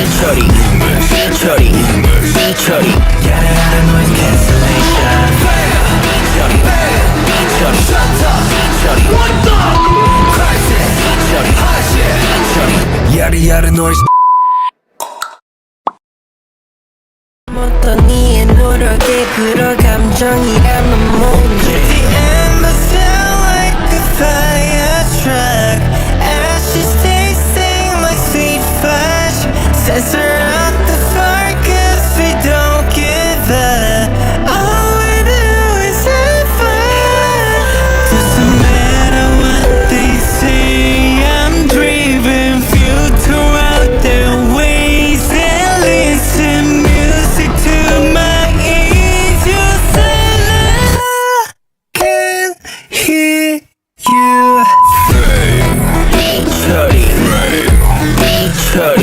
삐처리 삐처리 삐처리 야야야 noise cancellation 삐처리 삐처리 shut up 삐처리 what the crisis 삐처리 hot shit 삐처리 야리야리 noise 어떤 이의 노력에 그런 감정이라면 뭔지 At the end I sound like a fire truck Ashes tasting like sweet fudge Censor out the fire cause we don't give up All we do is have fun Doesn't matter what they say I'm driven futile out their ways And listen music to my ears You silence I can hear you 삐처리 삐처리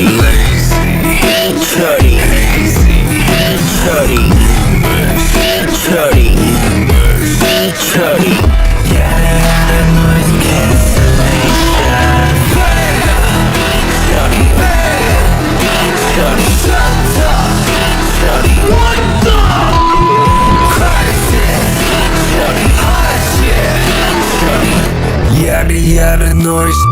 삐처리 삐처리 삐처리 삐처리 야야야 noise cancellation 삐처리 삐처리 shut up 삐처리 what the crisis 삐처리 hot shit 삐처리 야리야리 noise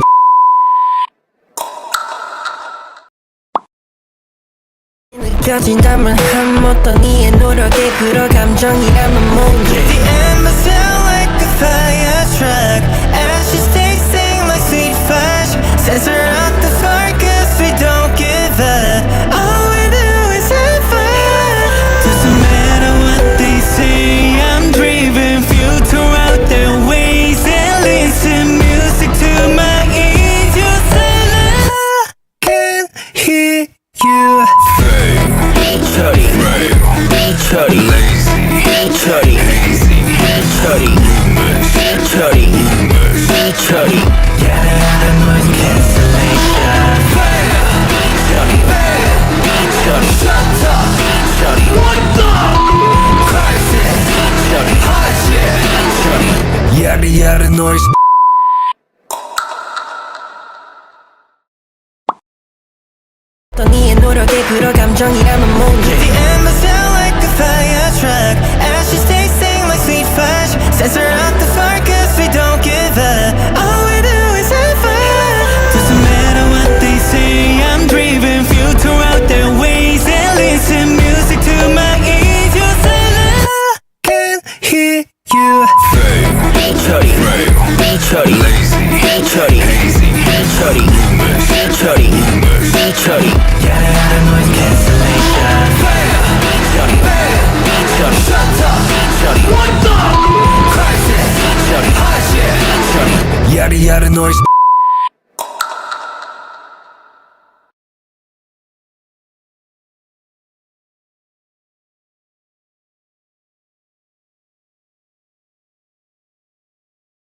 느껴진다면 한 어떤 이의 노력에 그런 감정이라면 뭔지 At the end I sound like a fire truck Ashes tasting like sweet fudge Censor out the fire cause we don't give up All we do is have fun Doesn't matter what they say I'm driven futile out their ways And listen music to my ears You silence I can hear you 삐처리 삐처리 삐처리 삐처리 삐처리 삐처리 야야야 noise cancellation 삐처리 삐처리 shut up 삐처리 what the crisis 삐처리 hot shit 삐처리 야리야리 noise 어떤 이의 노력에 그런 감정이라면 뭔지 At the end I sound like a fire truck Ashes tasting like sweet fudge Censor out the fire cause we don't give up All we do is have fun Doesn't matter what they say I'm driven futile out their ways And listen music to my ears You silence I can hear you 삐처리 삐처리 삐처리 삐처리 삐처리 삐처리 야야야 noise cancellation 삐처리 삐처리 shut up 삐처리 what the crisis 삐처리 hot shit 삐처리 야리야리 noise